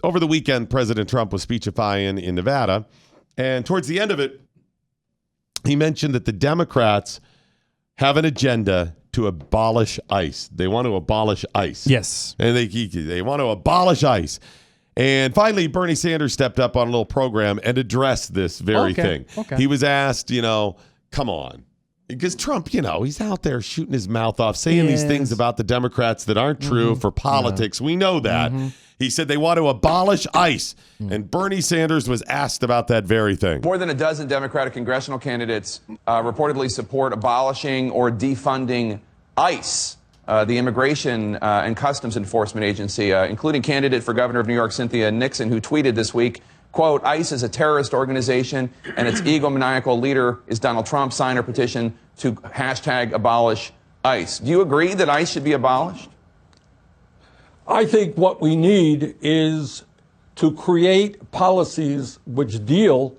over the weekend, President Trump was speechifying in Nevada, and towards the end of it, he mentioned that the Democrats have an agenda to abolish ICE. They want to abolish ICE. Yes. And they want to abolish ICE. And finally, Bernie Sanders stepped up on a little program and addressed this very thing. Okay. He was asked, come on. Because Trump, he's out there shooting his mouth off, saying these things about the Democrats that aren't true for politics. We know that. He said they want to abolish ICE. And Bernie Sanders was asked about that very thing. More than a dozen Democratic congressional candidates reportedly support abolishing or defunding ICE, the Immigration and Customs Enforcement Agency, including candidate for governor of New York, Cynthia Nixon, who tweeted this week, quote, ICE is a terrorist organization and its egomaniacal leader is Donald Trump. Sign a petition to hashtag abolish ICE. Do you agree that ICE should be abolished? I think what we need is to create policies which deal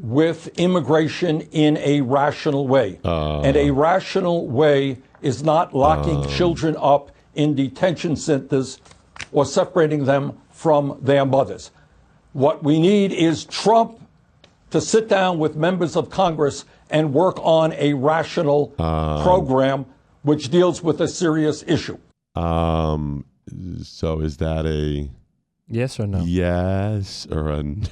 with immigration in a rational way. And a rational way is not locking children up in detention centers or separating them from their mothers. What we need is Trump to sit down with members of Congress and work on a rational program which deals with a serious issue. So is that a yes or no? Yes or a no?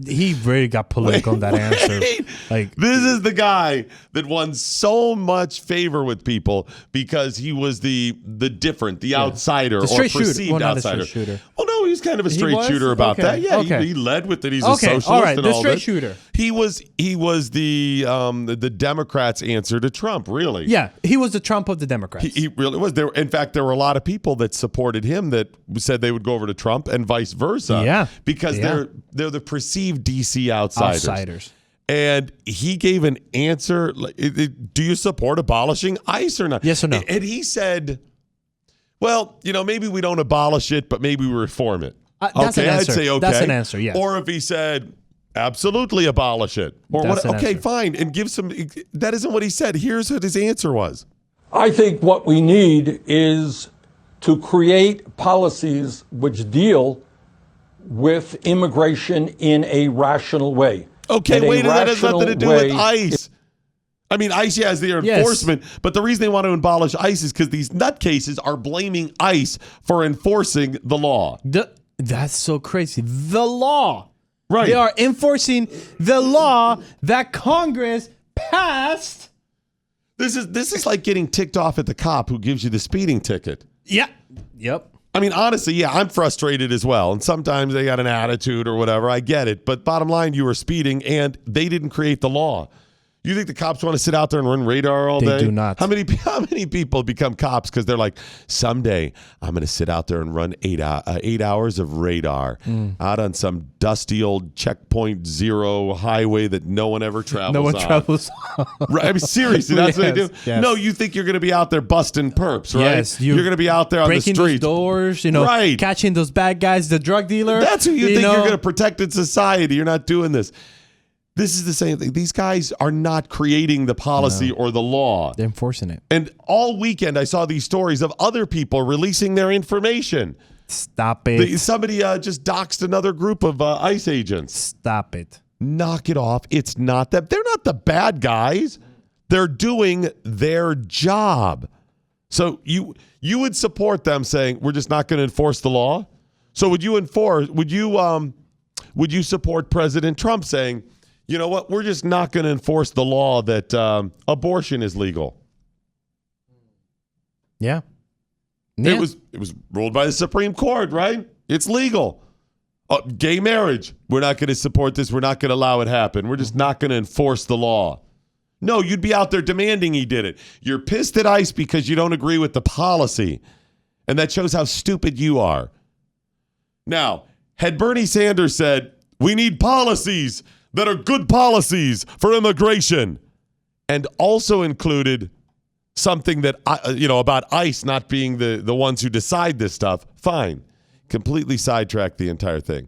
He really got political on that answer. This is the guy that won so much favor with people because he was the different, the outsider, the or shooter. perceived Well, outsider. shooter. Well, no, he's kind of a straight shooter about that. Yeah, he led with it. He's a socialist all right, and the all straight that. shooter. He was the Democrats' answer to Trump. Really? Yeah, he was the Trump of the Democrats. He really was. In fact, there were a lot of people that supported him that said they would go over to Trump and vice versa. Yeah. Because they're the perceived DC outsiders. And he gave an answer. Do you support abolishing ICE or not? Yes or no? And he said, well, maybe we don't abolish it, but maybe we reform it. That's okay, an answer. I'd say okay. That's an answer, yeah. Or if he said, absolutely abolish it. Or That's what? an Okay, answer. fine. And give some. That isn't what he said. Here's what his answer was. I think what we need is to create policies which deal with immigration in a rational way. Okay, And wait, that has nothing to do with way- ICE. I mean, ICE has their enforcement, but the reason they want to abolish ICE is because these nutcases are blaming ICE for enforcing the law. That's so crazy. The law. Right. They are enforcing the law that Congress passed. This is like getting ticked off at the cop who gives you the speeding ticket. Yeah. Yep. I mean, honestly, yeah, I'm frustrated as well. And sometimes they got an attitude or whatever. I get it. But bottom line, you were speeding and they didn't create the law. You think the cops want to sit out there and run radar all day? They do not. How many people become cops because they're like, someday I'm going to sit out there and run 8 hours of radar out on some dusty old checkpoint zero highway that no one ever travels No one on. travels on. Right, I mean, seriously, that's what they do. Yes. No, you think you're going to be out there busting perps, right? Yes, you're going to be out there on the breaking streets. those doors, Right. catching those bad guys, the drug dealer. That's who you think you're going to protect in society. You're not doing this. This is the same thing. These guys are not creating the policy or the law. They're enforcing it. And all weekend, I saw these stories of other people releasing their information. Stop it. Somebody just doxed another group of ICE agents. Stop it. Knock it off. It's not that. They're not the bad guys. They're doing their job. So you would support them saying, we're just not going to enforce the law? So would you support President Trump saying, you know what? We're just not going to enforce the law that abortion is legal. Yeah. It was ruled by the Supreme Court, right? It's legal. Gay marriage. We're not going to support this. We're not going to allow it happen. We're just not going to enforce the law. No, you'd be out there demanding he did it. You're pissed at ICE because you don't agree with the policy. And that shows how stupid you are. Now, had Bernie Sanders said, we need policies that are good policies for immigration, and also included something that, about ICE not being the ones who decide this stuff, fine. Completely sidetracked the entire thing.